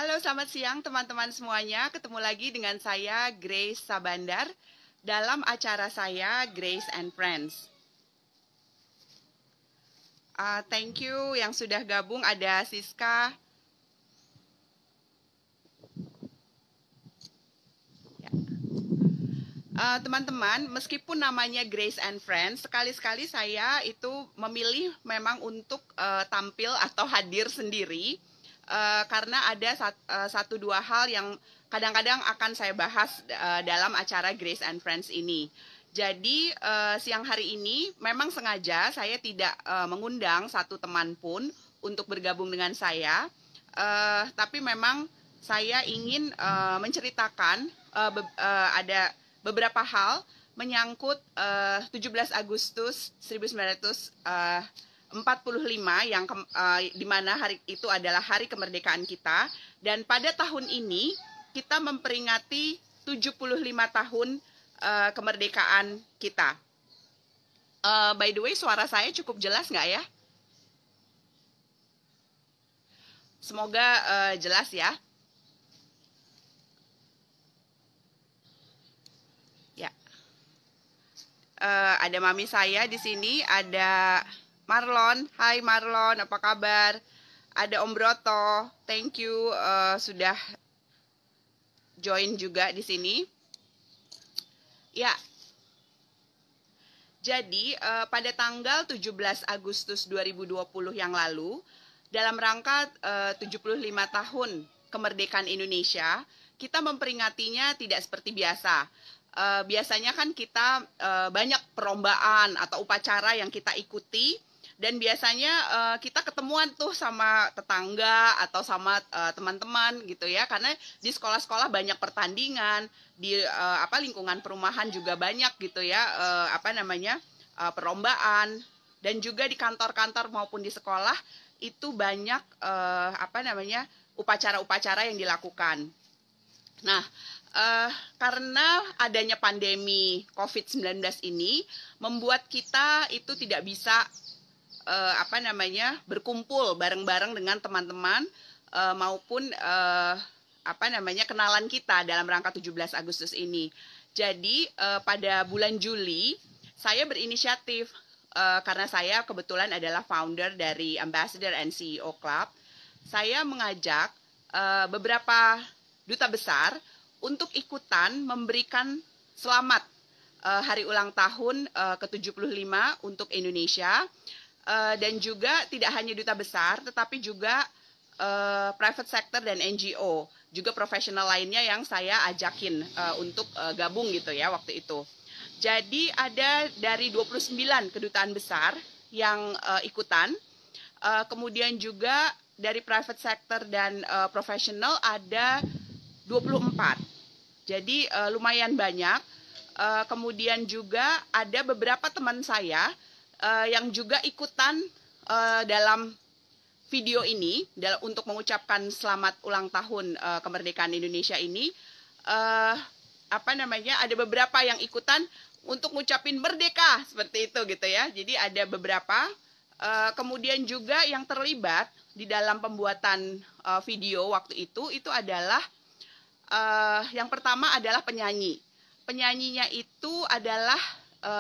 Halo, selamat siang teman-teman semuanya. Ketemu lagi dengan saya, Grace Sabandar, dalam acara saya, Grace and Friends. Thank you yang sudah gabung, ada Siska. Teman-teman, meskipun namanya Grace and Friends, sekali-sekali saya itu memilih memang untuk tampil atau hadir sendiri. Karena ada satu dua hal yang kadang-kadang akan saya bahas dalam acara Grace and Friends ini. Jadi siang hari ini memang sengaja saya tidak mengundang satu teman pun untuk bergabung dengan saya, tapi memang saya ingin menceritakan ada beberapa hal menyangkut 17 Agustus 1945 yang di mana hari itu adalah hari kemerdekaan kita, dan pada tahun ini kita memperingati 75 tahun kemerdekaan kita. By the way, suara saya cukup jelas nggak ya? Semoga jelas ya. Ada mami saya di sini, ada Marlon. Hai Marlon, apa kabar? Ada Om Broto, thank you sudah join juga di sini. Ya, jadi pada tanggal 17 Agustus 2020 yang lalu, dalam rangka 75 tahun kemerdekaan Indonesia, kita memperingatinya tidak seperti biasa. Biasanya kan kita banyak perlombaan atau upacara yang kita ikuti, dan biasanya kita ketemuan tuh sama tetangga atau sama teman-teman gitu ya, karena di sekolah-sekolah banyak pertandingan, di lingkungan perumahan juga banyak gitu ya, perlombaan, dan juga di kantor-kantor maupun di sekolah itu banyak upacara-upacara yang dilakukan. Nah, karena adanya pandemi COVID-19 ini membuat kita itu tidak bisa berkumpul bareng-bareng dengan teman-teman maupun kenalan kita dalam rangka 17 Agustus ini. Jadi pada bulan Juli saya berinisiatif karena saya kebetulan adalah founder dari Ambassador and CEO Club. Saya mengajak beberapa duta besar untuk ikutan memberikan selamat hari ulang tahun ke-75 untuk Indonesia, dan juga tidak hanya duta besar tetapi juga private sector dan NGO, juga profesional lainnya yang saya ajakin untuk gabung gitu ya waktu itu. Jadi ada dari 29 kedutaan besar yang ikutan, kemudian juga dari private sector dan profesional ada 24. Jadi lumayan banyak. Kemudian juga ada beberapa teman saya yang juga ikutan dalam video ini untuk mengucapkan selamat ulang tahun kemerdekaan Indonesia ini. Ada beberapa yang ikutan untuk ngucapin merdeka seperti itu gitu ya. Jadi ada beberapa. Kemudian juga yang terlibat di dalam pembuatan video waktu itu adalah yang pertama adalah penyanyi. Penyanyinya itu adalah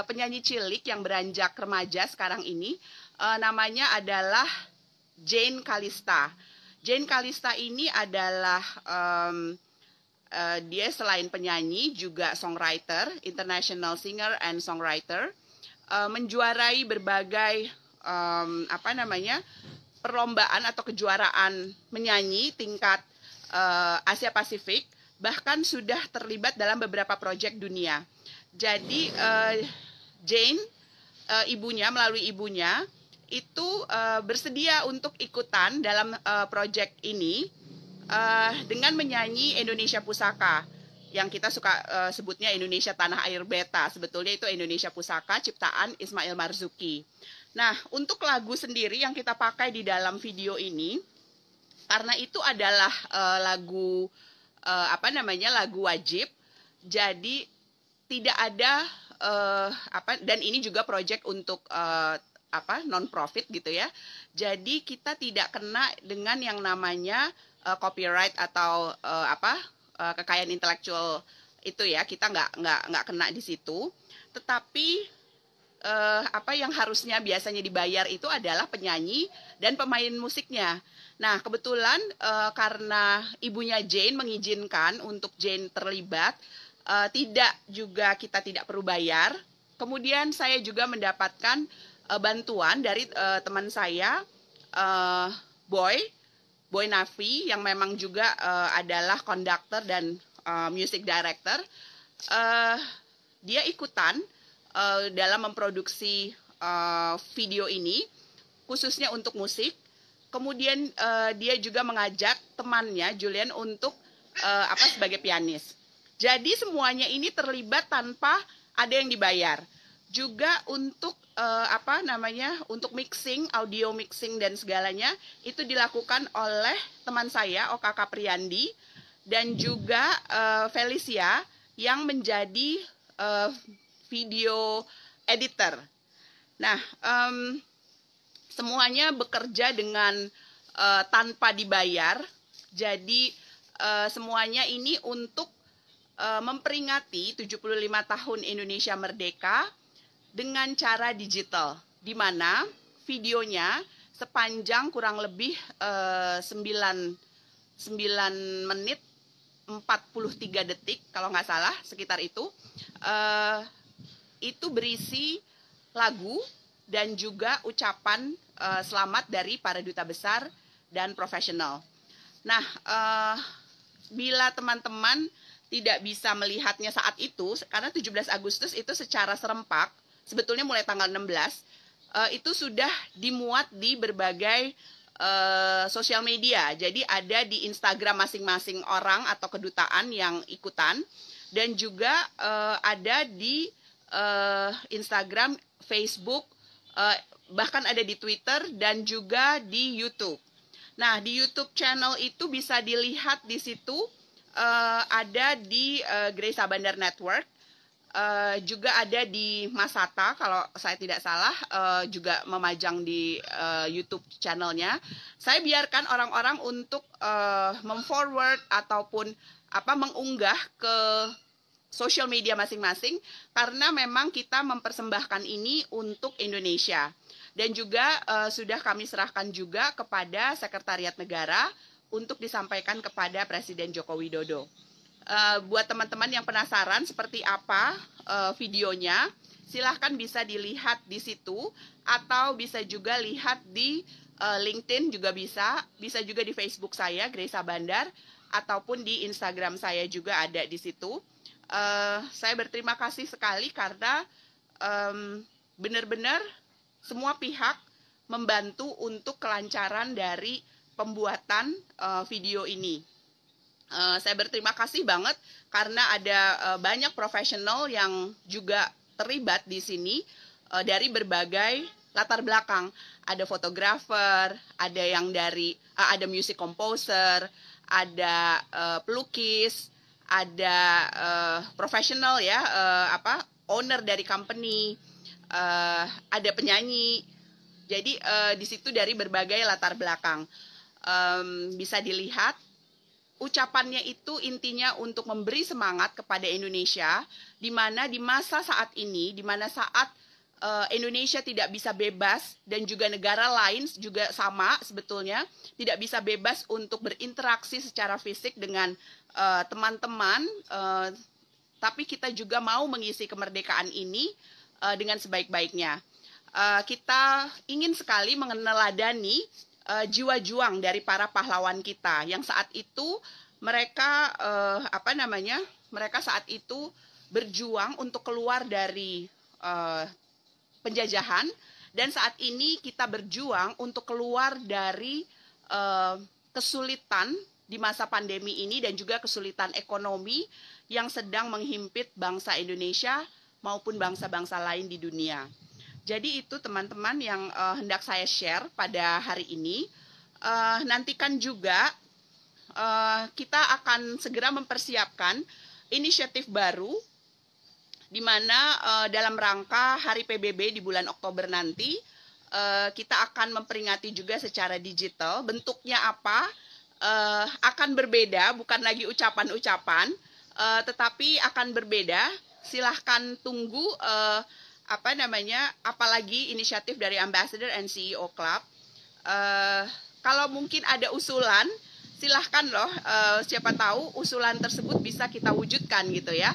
penyanyi cilik yang beranjak remaja sekarang ini. Namanya adalah Jane Kalista. Jane Kalista ini adalah dia selain penyanyi juga songwriter, international singer and songwriter, menjuarai berbagai perlombaan atau kejuaraan menyanyi tingkat Asia Pasifik, bahkan sudah terlibat dalam beberapa proyek dunia. Jadi Jane, melalui ibunya itu bersedia untuk ikutan dalam proyek ini dengan menyanyi Indonesia Pusaka, yang kita suka sebutnya Indonesia Tanah Air Beta. Sebetulnya itu Indonesia Pusaka ciptaan Ismail Marzuki. Nah, untuk lagu sendiri yang kita pakai di dalam video ini, karena itu adalah lagu lagu wajib, jadi tidak ada dan ini juga proyek untuk non-profit gitu ya. Jadi kita tidak kena dengan yang namanya copyright atau kekayaan intelektual itu ya, kita nggak kena di situ. Tetapi apa yang harusnya biasanya dibayar itu adalah penyanyi dan pemain musiknya. Nah, kebetulan karena ibunya Jane mengizinkan untuk Jane terlibat, kita tidak perlu bayar. Kemudian saya juga mendapatkan bantuan dari teman saya, Boy Nafi, yang memang juga adalah konduktor dan music director. Dia ikutan dalam memproduksi video ini, khususnya untuk musik. Kemudian dia juga mengajak temannya Julian untuk sebagai pianis. Jadi semuanya ini terlibat tanpa ada yang dibayar. Juga untuk untuk mixing, audio mixing dan segalanya itu dilakukan oleh teman saya Oka Kapriandi dan juga Felicia yang menjadi video editor. Nah, semuanya bekerja dengan tanpa dibayar. Jadi semuanya ini untuk memperingati 75 tahun Indonesia Merdeka dengan cara digital, di mana videonya sepanjang kurang lebih 9 menit 43 detik kalau nggak salah, sekitar itu berisi lagu dan juga ucapan selamat dari para duta besar dan profesional. Nah, bila teman-teman tidak bisa melihatnya saat itu, karena 17 Agustus itu secara serempak, sebetulnya mulai tanggal 16, itu sudah dimuat di berbagai sosial media. Jadi ada di Instagram masing-masing orang atau kedutaan yang ikutan, dan juga ada di Instagram, Facebook, bahkan ada di Twitter dan juga di YouTube. Nah, di YouTube channel itu bisa dilihat di situ ada di Grace Sabandar Network, juga ada di Masata kalau saya tidak salah, juga memajang di YouTube channelnya. Saya biarkan orang-orang untuk memforward ataupun mengunggah ke social media masing-masing, karena memang kita mempersembahkan ini untuk Indonesia. Dan juga sudah kami serahkan juga kepada Sekretariat Negara untuk disampaikan kepada Presiden Joko Widodo. Buat teman-teman yang penasaran seperti apa videonya, silahkan bisa dilihat di situ, atau bisa juga lihat di LinkedIn juga bisa juga di Facebook saya, Grace Sabandar, ataupun di Instagram saya juga ada di situ. Saya berterima kasih sekali karena benar-benar semua pihak membantu untuk kelancaran dari pembuatan video ini. Saya berterima kasih banget karena ada banyak profesional yang juga terlibat di sini dari berbagai latar belakang. Ada fotografer, ada yang ada music composer, ada pelukis, ada profesional ya, owner dari company, ada penyanyi. Jadi di situ dari berbagai latar belakang. Bisa dilihat ucapannya itu intinya untuk memberi semangat kepada Indonesia, di mana di masa saat ini, di mana saat Indonesia tidak bisa bebas, dan juga negara lain juga sama sebetulnya, tidak bisa bebas untuk berinteraksi secara fisik dengan teman-teman, tapi kita juga mau mengisi kemerdekaan ini dengan sebaik-baiknya. Kita ingin sekali meneladani jiwa juang dari para pahlawan kita yang saat itu mereka mereka saat itu berjuang untuk keluar dari penjajahan, dan saat ini kita berjuang untuk keluar dari kesulitan di masa pandemi ini dan juga kesulitan ekonomi yang sedang menghimpit bangsa Indonesia maupun bangsa-bangsa lain di dunia. Jadi itu teman-teman yang hendak saya share pada hari ini. Nantikan juga kita akan segera mempersiapkan inisiatif baru, di mana dalam rangka Hari PBB di bulan Oktober nanti, kita akan memperingati juga secara digital. Bentuknya apa? akan berbeda, bukan lagi ucapan-ucapan, tetapi akan berbeda. Silahkan tunggu apalagi inisiatif dari Ambassador and CEO Club. Kalau mungkin ada usulan, silahkan loh, siapa tahu usulan tersebut bisa kita wujudkan gitu ya.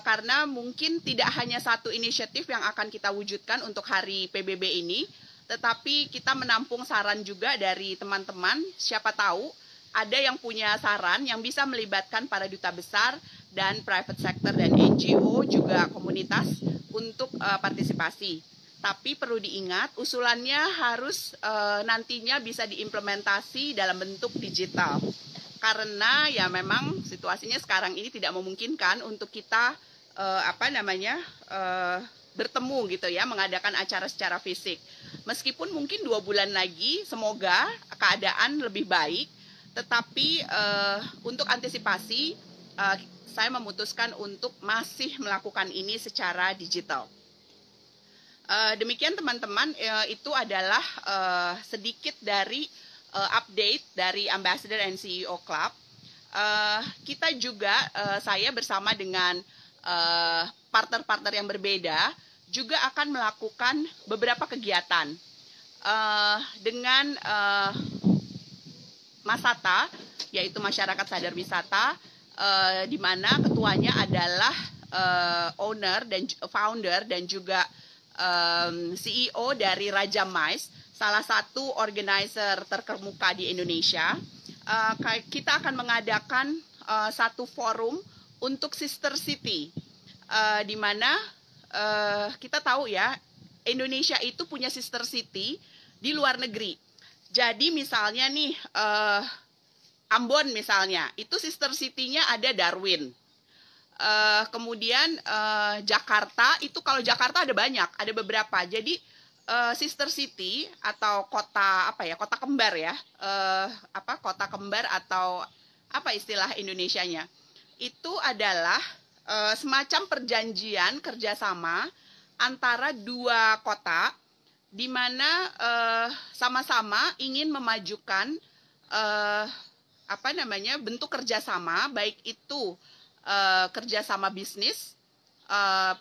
Karena mungkin tidak hanya satu inisiatif yang akan kita wujudkan untuk hari PBB ini, tetapi kita menampung saran juga dari teman-teman, siapa tahu ada yang punya saran yang bisa melibatkan para duta besar dan private sector dan NGO juga komunitas untuk partisipasi. Tapi perlu diingat, usulannya harus nantinya bisa diimplementasi dalam bentuk digital. Karena ya memang situasinya sekarang ini tidak memungkinkan untuk kita bertemu gitu ya, mengadakan acara secara fisik. Meskipun mungkin 2 bulan lagi semoga keadaan lebih baik, tetapi untuk antisipasi saya memutuskan untuk masih melakukan ini secara digital. Demikian teman-teman, itu adalah sedikit dari update dari Ambassador and CEO Club. Kita juga, saya bersama dengan partner-partner yang berbeda, juga akan melakukan beberapa kegiatan dengan Masata, yaitu Masyarakat Sadar Wisata, di mana ketuanya adalah founder dan juga CEO dari Raja Mais, salah satu organizer terkemuka di Indonesia. Kita akan mengadakan satu forum untuk Sister City, di mana kita tahu ya, Indonesia itu punya Sister City di luar negeri. Jadi misalnya nih, Ambon misalnya, itu Sister City-nya ada Darwin. Kemudian Jakarta, itu kalau Jakarta ada banyak, ada beberapa. Jadi Sister City atau kota kota kembar ya, kota kembar atau apa istilah Indonesianya, itu adalah semacam perjanjian kerjasama antara 2 kota di mana sama-sama ingin memajukan bentuk kerjasama, baik itu kerjasama bisnis,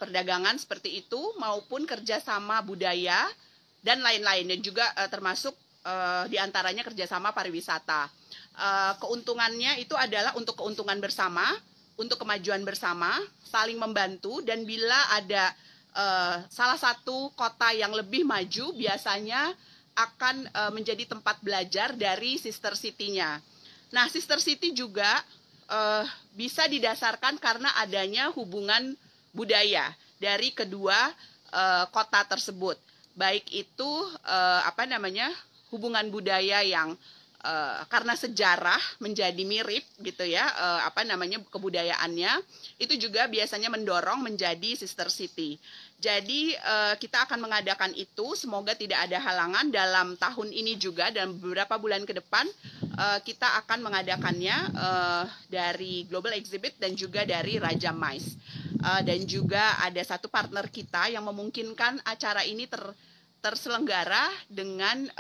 perdagangan seperti itu, maupun kerjasama budaya dan lain-lain, dan juga termasuk diantaranya kerjasama pariwisata. Keuntungannya itu adalah untuk keuntungan bersama, untuk kemajuan bersama, saling membantu, dan bila ada salah satu kota yang lebih maju, biasanya akan menjadi tempat belajar dari Sister City-nya. Nah, Sister City juga bisa didasarkan karena adanya hubungan budaya dari kedua kota tersebut, baik itu hubungan budaya yang karena sejarah menjadi mirip gitu ya, kebudayaannya itu juga biasanya mendorong menjadi Sister City. Jadi kita akan mengadakan itu, semoga tidak ada halangan dalam tahun ini juga, dan beberapa bulan ke depan kita akan mengadakannya dari Global Exhibit dan juga dari Raja Mais. Dan juga ada satu partner kita yang memungkinkan acara ini terselenggara dengan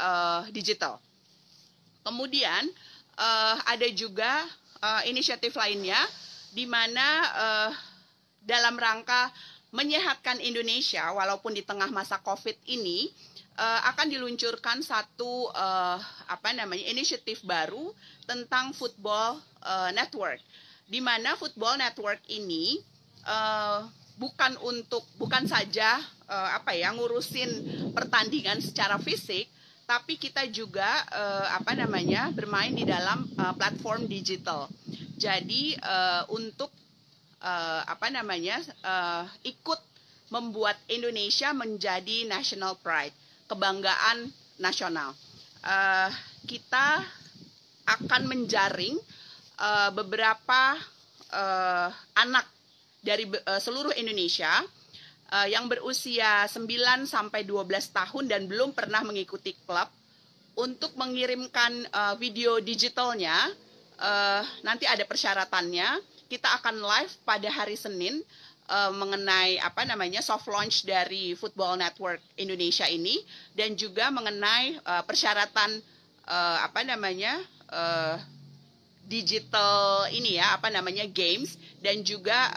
digital. Kemudian ada juga inisiatif lainnya di mana dalam rangka menyehatkan Indonesia walaupun di tengah masa COVID ini akan diluncurkan satu inisiatif baru tentang Football Network, di mana Football Network ini bukan saja ngurusin pertandingan secara fisik, tapi kita juga bermain di dalam platform digital. Jadi untuk ikut membuat Indonesia menjadi national pride, kebanggaan nasional. Kita akan menjaring beberapa anak dari seluruh Indonesia yang berusia 9 sampai 12 tahun dan belum pernah mengikuti klub, untuk mengirimkan video digitalnya. Nanti ada persyaratannya. Kita akan live pada hari Senin mengenai soft launch dari Football Network Indonesia ini, dan juga mengenai persyaratan digital ini ya, apa namanya, games, dan juga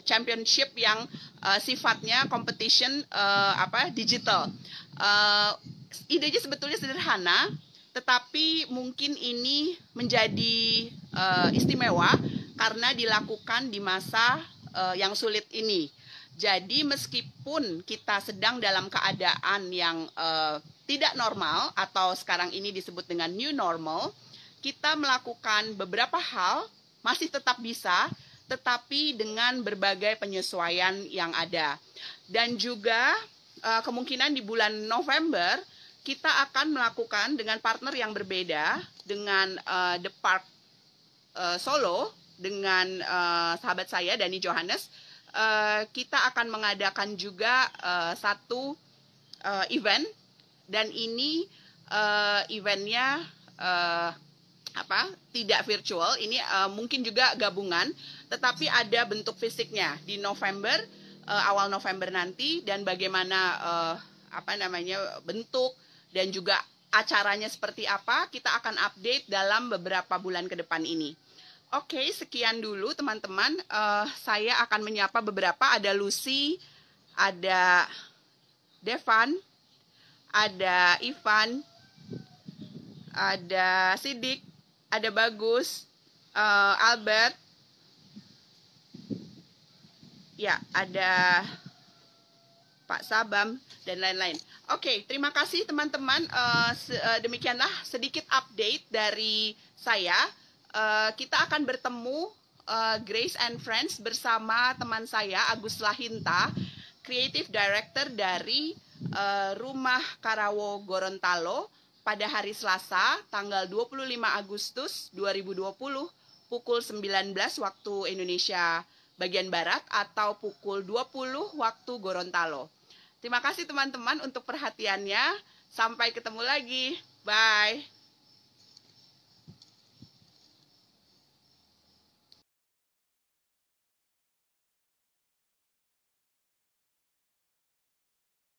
championship yang sifatnya competition digital. Idenya sebetulnya sederhana, tetapi mungkin ini menjadi istimewa karena dilakukan di masa yang sulit ini. Jadi meskipun kita sedang dalam keadaan yang tidak normal atau sekarang ini disebut dengan new normal, kita melakukan beberapa hal masih tetap bisa, tetapi dengan berbagai penyesuaian yang ada. Dan juga kemungkinan di bulan November kita akan melakukan dengan partner yang berbeda, dengan The Park Solo, dengan sahabat saya Dani Johannes. Kita akan mengadakan juga satu event, dan ini eventnya tidak virtual, ini mungkin juga gabungan, tetapi ada bentuk fisiknya di November, awal November nanti, dan bagaimana bentuk dan juga acaranya seperti apa, kita akan update dalam beberapa bulan ke depan ini. Oke, sekian dulu teman-teman. Saya akan menyapa beberapa. Ada Lucy, ada Devan, ada Ivan, ada Sidik, ada Bagus, Albert, ya, ada Pak Sabam, dan lain-lain. Oke, terima kasih teman-teman. Demikianlah sedikit update dari saya. Kita akan bertemu Grace and Friends bersama teman saya Agus Lahinta, Creative Director dari Rumah Karawo Gorontalo, pada hari Selasa, tanggal 25 Agustus 2020, pukul 19 waktu Indonesia bagian Barat atau pukul 20 waktu Gorontalo. Terima kasih teman-teman untuk perhatiannya. Sampai ketemu lagi. Bye.